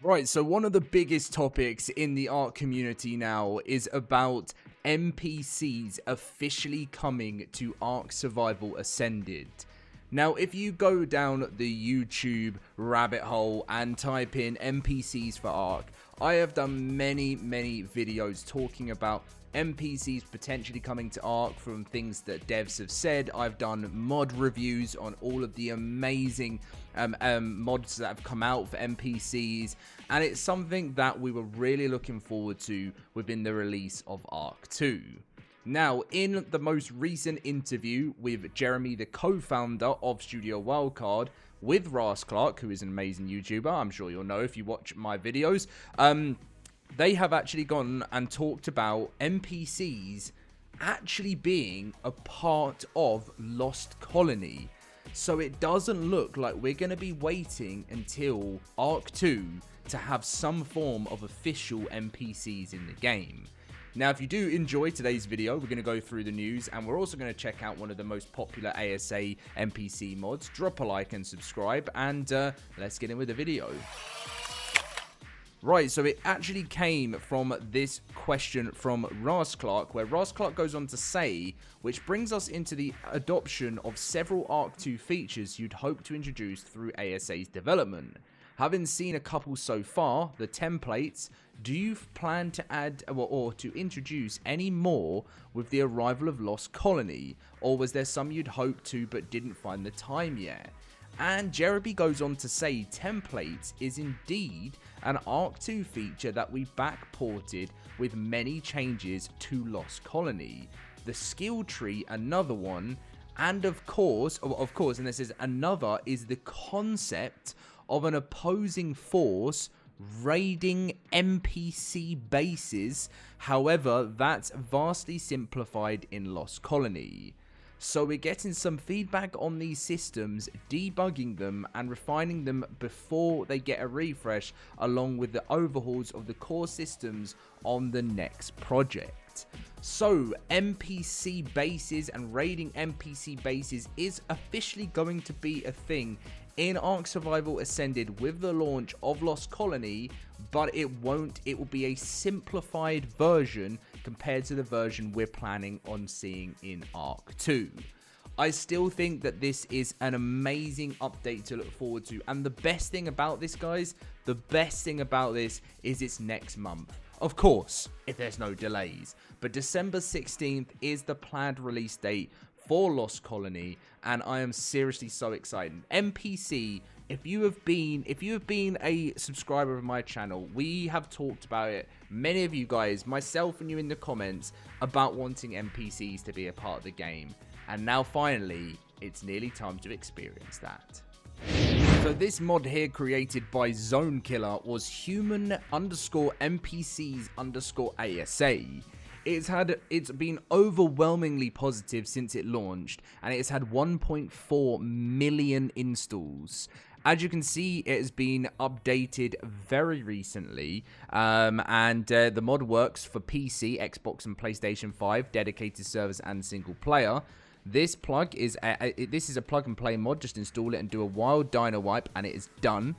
Right, so one of the biggest topics in the ARK community now is about NPCs officially coming to ARK Survival Ascended. Now, if you go down the YouTube rabbit hole and type in NPCs for ARK, I have done many videos talking about NPCs potentially coming to ARK from things that devs have said. I've done mod reviews on all of the amazing mods that have come out for NPCs, and it's something that we were really looking forward to within the release of ARK 2. Now, in the most recent interview with Jeremy, the co-founder of Studio Wildcard, with Clark, who is an amazing YouTuber, I'm sure you'll know if you watch my videos, they have actually gone and talked about NPCs actually being a part of Lost Colony. So it doesn't look like we're going to be waiting until ARK 2 to have some form of official NPCs in the game. Now, if you do enjoy today's video, we're going to go through the news, and we're also going to check out one of the most popular ASA NPC mods. Drop a like and subscribe, and let's get in with the video. Right, so it actually came from this question from Clark, where Clark goes on to say, which brings us into the adoption of several ARK 2 features you'd hope to introduce through ASA's development. Having seen a couple so far, the templates, do you plan to add or to introduce any more with the arrival of Lost Colony? Or was there some you'd hoped to but didn't find the time yet? And Jeremy goes on to say templates is indeed an ARK 2 feature that we backported with many changes to Lost Colony. The skill tree, another one, and of course, and this is another, is the concept of an opposing force raiding NPC bases. However, that's vastly simplified in Lost Colony. So we're getting some feedback on these systems, debugging them and refining them before they get a refresh, along with the overhauls of the core systems on the next project. So NPC bases and raiding NPC bases is officially going to be a thing in ARK Survival Ascended with the launch of Lost Colony, but it will be a simplified version compared to the version we're planning on seeing in ARK 2. I still think that this is an amazing update to look forward to, and the best thing about this, guys, the best thing about this is it's next month. Of course, if there's no delays, but December 16th is the planned release date for Lost Colony, and I am seriously so excited. NPC, if you have been a subscriber of my channel, we have talked about it, many of you guys, myself and you in the comments, about wanting NPCs to be a part of the game, and now finally it's nearly time to experience that. So this mod here, created by Zone Killer, was human_NPCs_ASA. It's been overwhelmingly positive since it launched, and it has had 1.4 million installs. As you can see, it has been updated very recently, and the mod works for PC, Xbox, and PlayStation 5, dedicated servers, and single player. This is a plug and play mod. Just install it and do a wild dino wipe, and it is done.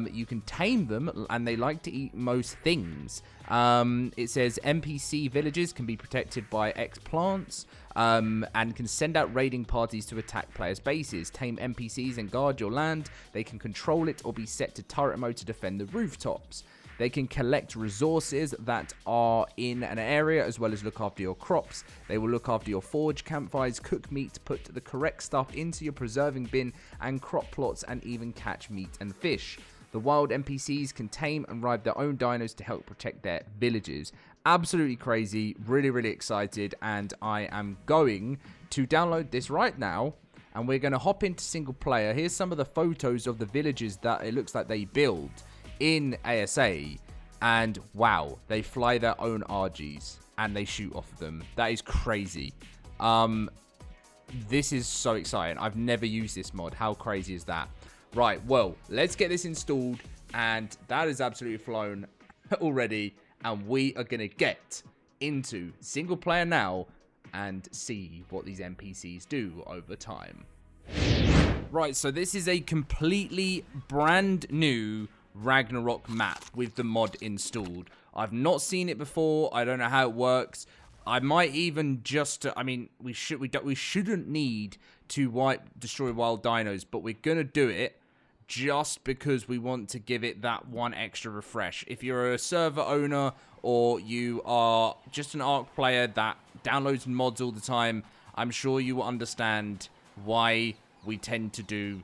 You can tame them, and they like to eat most things. It says NPC villages can be protected by X plants, and can send out raiding parties to attack players' bases. Tame NPCs and guard your land. They can control it or be set to turret mode to defend the rooftops. They can collect resources that are in an area, as well as look after your crops. They will look after your forge, campfires, cook meat, put the correct stuff into your preserving bin and crop plots, and even catch meat and fish. The wild NPCs can tame and ride their own dinos to help protect their villages. Absolutely crazy, really excited, and I am going to download this right now, and we're going to hop into single player. Here's some of the photos of the villages that it looks like they build in ASA, and wow, they fly their own RGs and they shoot off of them. That is crazy. This is so exciting. I've never used this mod. How crazy is that? Right, well, let's get this installed, and that is absolutely flown already, and we are gonna get into single player now and see what these NPCs do over time. Right, so this is a completely brand new Ragnarok map with the mod installed. I've not seen it before. I don't know how it works. I might even just, I mean, we shouldn't need to destroy wild dinos, but we're gonna do it just because we want to give it that one extra refresh. If you're a server owner or you are just an ARK player that downloads mods all the time, I'm sure you will understand why we tend to do...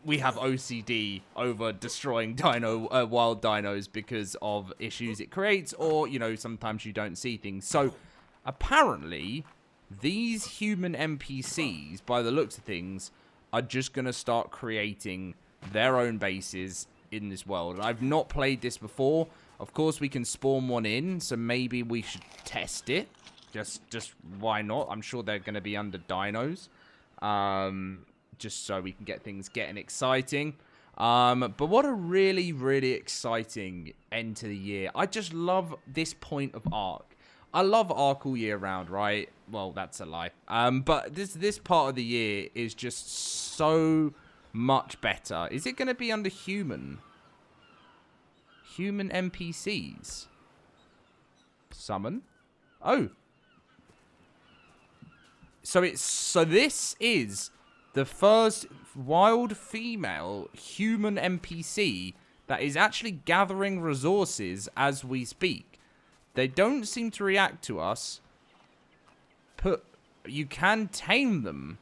We have OCD over destroying wild dinos because of issues it creates, or, you know, sometimes you don't see things. So, apparently, these human NPCs, by the looks of things, are just going to start creating their own bases in this world. I've not played this before. Of course, we can spawn one in, so maybe we should test it. Just why not? I'm sure they're going to be under dinos. Just so we can get things getting exciting. But what a really, really exciting end to the year. I just love this point of ARK. I love ARK all year round, right? Well, that's a lie. But this part of the year is just so much better. Is it going to be under human? Human NPCs? Summon? Oh. So this is the first wild female human NPC that is actually gathering resources as we speak. They don't seem to react to us. You can tame them.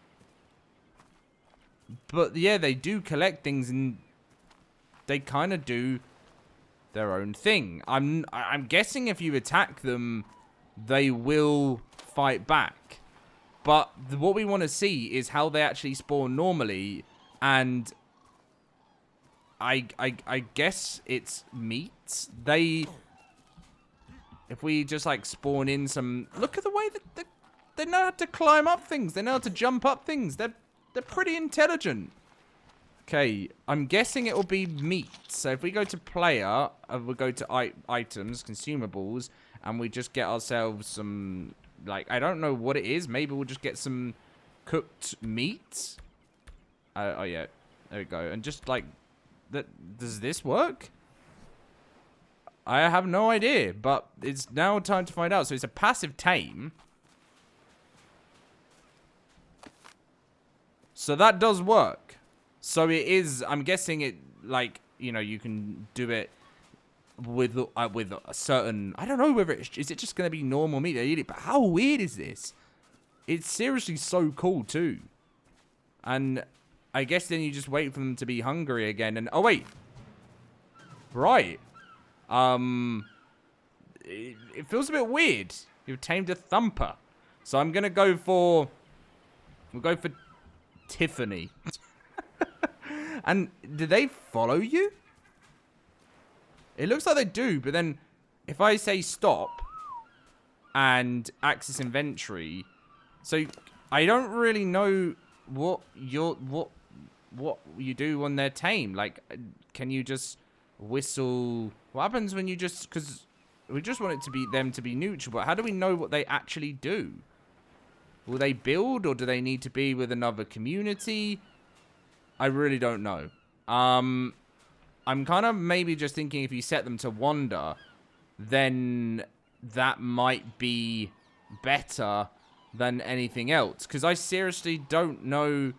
But yeah, they do collect things and they kind of do their own thing. I'm guessing if you attack them, they will fight back. But what we want to see is how they actually spawn normally, and I guess it's meat. If we just like spawn in some, look at the way that they know how to climb up things. They know how to jump up things. They're pretty intelligent. Okay, I'm guessing it will be meat. So if we go to player, we'll go to items, consumables, and we just get ourselves some. Like, I don't know what it is. Maybe we'll just get some cooked meat. Oh, yeah. There we go. And just, like, does this work? I have no idea. But it's now time to find out. So it's a passive tame. So that does work. So it is, I'm guessing it, like, you know, you can do it with a certain, I don't know whether is it just going to be normal meat they eat it, but how weird is this? It's seriously so cool too. And I guess then you just wait for them to be hungry again, and oh wait, right, it feels a bit weird. You've tamed a thumper, so I'm gonna go for Tiffany. And do they follow you? It looks like they do, but then if I say stop and access inventory, so I don't really know what you do when they're tame. Like, can you just whistle? What happens when you just, because we just want it to be them to be neutral, but how do we know what they actually do? Will they build, or do they need to be with another community? I really don't know. I'm kind of maybe just thinking if you set them to wander, then that might be better than anything else. Because I seriously don't know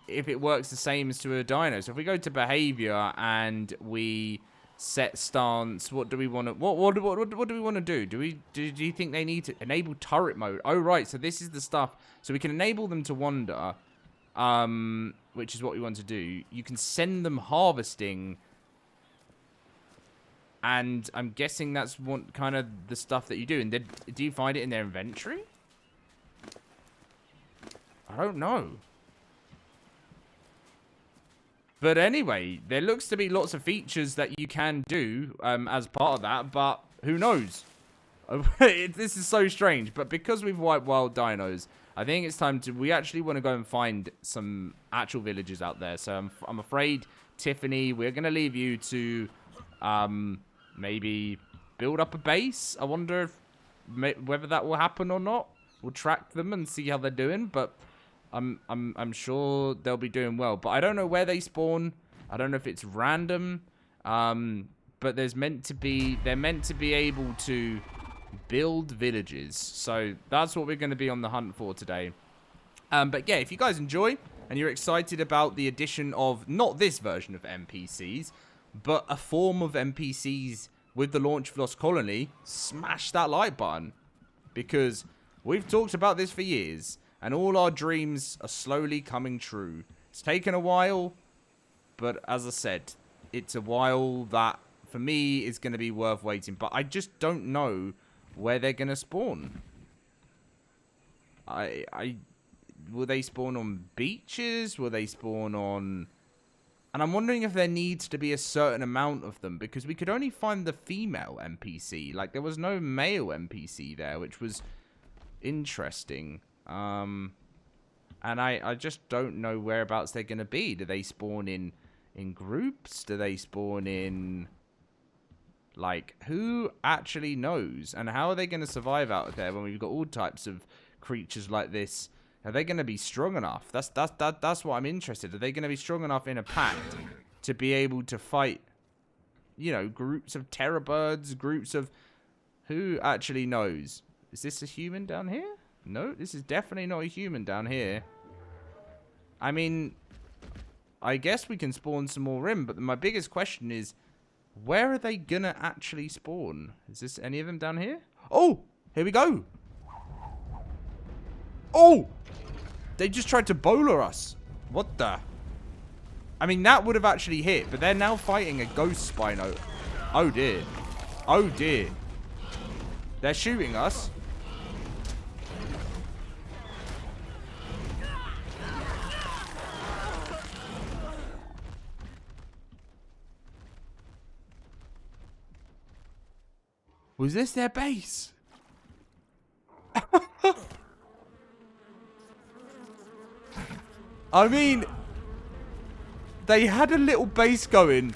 if it works the same as to a dino. So if we go to behavior and we set stance, what do we want to... What do we want to do? Do you think they need to enable turret mode? Oh, right. So this is the stuff. So we can enable them to wander. Which is what we want to do. You can send them harvesting, and I'm guessing that's what kind of the stuff that you do. And do you find it in their inventory? I don't know. But anyway, there looks to be lots of features that you can do as part of that, but who knows? This is so strange, but because we've wiped wild dinos, I think it's time to... We actually want to go and find some actual villages out there. So I'm afraid, Tiffany, we're going to leave you to maybe build up a base. I wonder if whether that will happen or not. We'll track them and see how they're doing, but I'm sure they'll be doing well. But I don't know where they spawn. I don't know if it's random. But they're meant to be able to build villages. So that's what we're going to be on the hunt for today. But yeah, if you guys enjoy and you're excited about the addition of not this version of NPCs, but a form of NPCs with the launch of Lost Colony, smash that like button. Because we've talked about this for years, and all our dreams are slowly coming true. It's taken a while, but as I said, it's a while that, for me, is going to be worth waiting. But I just don't know where they're going to spawn. Will they spawn on beaches? Will they spawn on... And I'm wondering if there needs to be a certain amount of them, because we could only find the female NPC. Like, there was no male NPC there, which was interesting. And I just don't know whereabouts they're going to be. Do they spawn in groups? Do they spawn in... Like, who actually knows? And how are they going to survive out there when we've got all types of creatures like this? Are they going to be strong enough? That's what I'm interested in. Are they going to be strong enough in a pack to be able to fight, you know, groups of terror birds, groups of... Who actually knows? Is this a human down here? No, this is definitely not a human down here. I mean, I guess we can spawn some more in, but my biggest question is, where are they going to actually spawn? Is this any of them down here? Oh, here we go. Oh! They just tried to bowler us. What the? I mean, that would have actually hit, but they're now fighting a ghost Spino. Oh, dear. Oh, dear. They're shooting us. Was this their base? I mean, they had a little base going.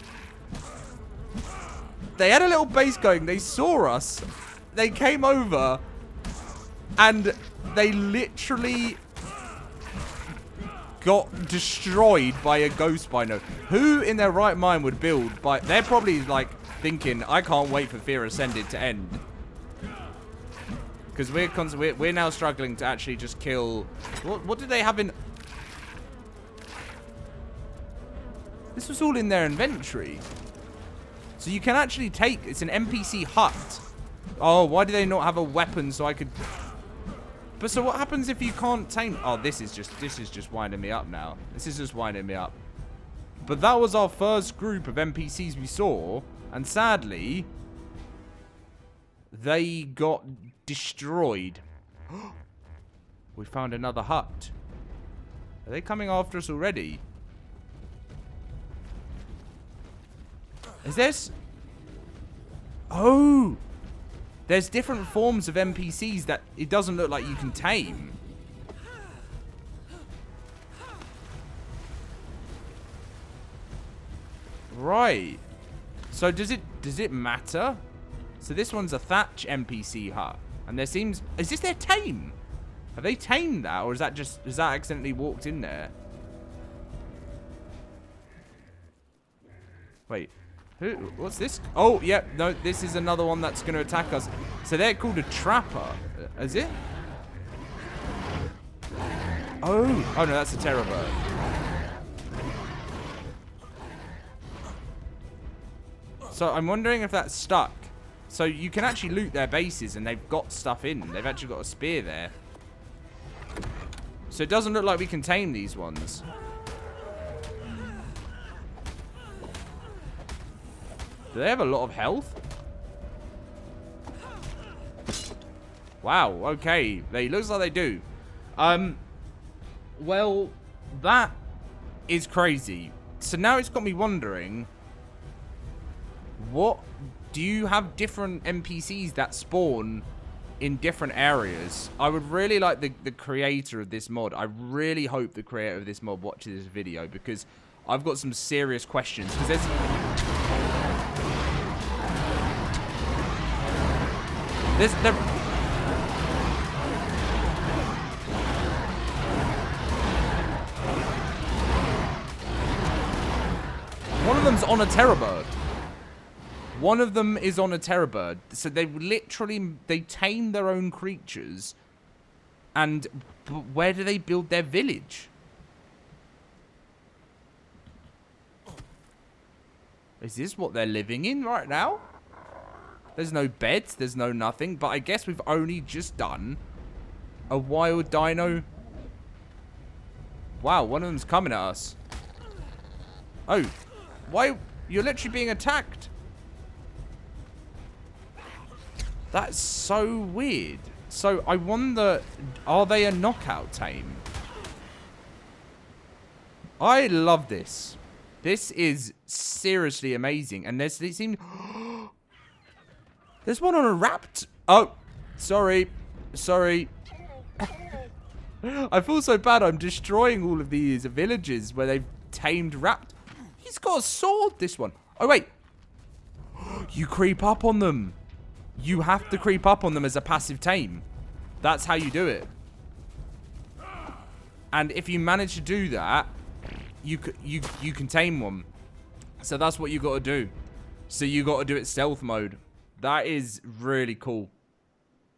They saw us. They came over. And they literally got destroyed by a ghost Spino. Who in their right mind would build by... They're probably like thinking, I can't wait for Fear Ascended to end. Because we're now struggling to actually just kill... What did they have in... This was all in their inventory. So you can actually take... It's an NPC hut. Oh, why do they not have a weapon so I could... But so what happens if you can't tame... Oh, this is just winding me up now. This is just winding me up. But that was our first group of NPCs we saw. And sadly... They got destroyed. We found another hut. Are they coming after us already? Is this... Oh! There's different forms of NPCs that it doesn't look like you can tame. Right. So does it matter? So this one's a thatch NPC hut. And there seems... Is this their tame? Have they tamed that? Or is that just... Has that accidentally walked in there? Wait. Who? What's this? Oh, yeah. No, this is another one that's going to attack us. So they're called a trapper. Is it? Oh. Oh, no, that's a terror bird. So I'm wondering if that's stuck. So you can actually loot their bases and they've got stuff in. They've actually got a spear there. So it doesn't look like we can tame these ones. Do they have a lot of health? Wow, okay. Looks like they do. Well, that is crazy. So now it's got me wondering, what... Do you have different NPCs that spawn in different areas? I would really like the creator of this mod. I really hope the creator of this mod watches this video, because I've got some serious questions. Because there's... One of them's on a terror bird. One of them is on a terror bird. So they literally, they tame their own creatures. And where do they build their village? Is this what they're living in right now? There's no beds, there's no nothing. But I guess we've only just done a wild dino. Wow, one of them's coming at us. Oh, why? You're literally being attacked. That's so weird. So I wonder, are they a knockout tame? I love this. This is seriously amazing. And there's, they seem... There's one on a rapt... Oh, sorry. Sorry. I feel so bad. I'm destroying all of these villages where they've tamed rapt. He's got a sword, this one. Oh, wait. You creep up on them. You have to creep up on them as a passive tame. That's how you do it. And if you manage to do that, you can tame one. So that's what you got to do. So you got to do it stealth mode. That is really cool.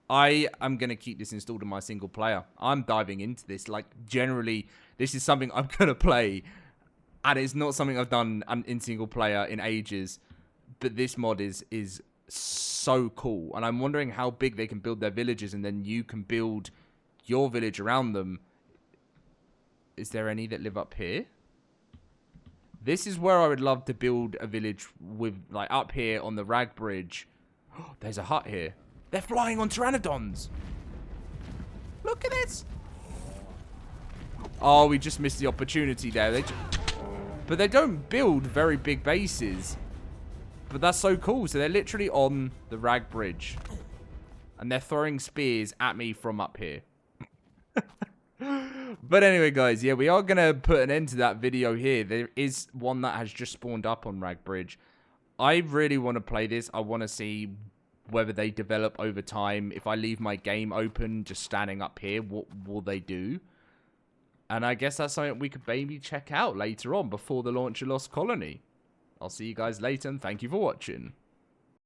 I am going to keep this installed in my single player. I'm diving into this. Like, generally, this is something I'm going to play. And it's not something I've done in single player in ages. But this mod is so cool. And I'm wondering how big they can build their villages. And then you can build your village around them. Is there any that live up here? This is where I would love to build a village with, like, up here on the Rag Bridge. There's a hut here. They're flying on pteranodons. Look at this. Oh, we just missed the opportunity there. But they don't build very big bases. But that's so cool. So they're literally on the Rag Bridge. And they're throwing spears at me from up here. But anyway, guys, yeah, we are going to put an end to that video here. There is one that has just spawned up on Rag Bridge. I really want to play this. I want to see whether they develop over time. If I leave my game open, just standing up here, what will they do? And I guess that's something we could maybe check out later on before the launch of Lost Colony. I'll see you guys later, and thank you for watching.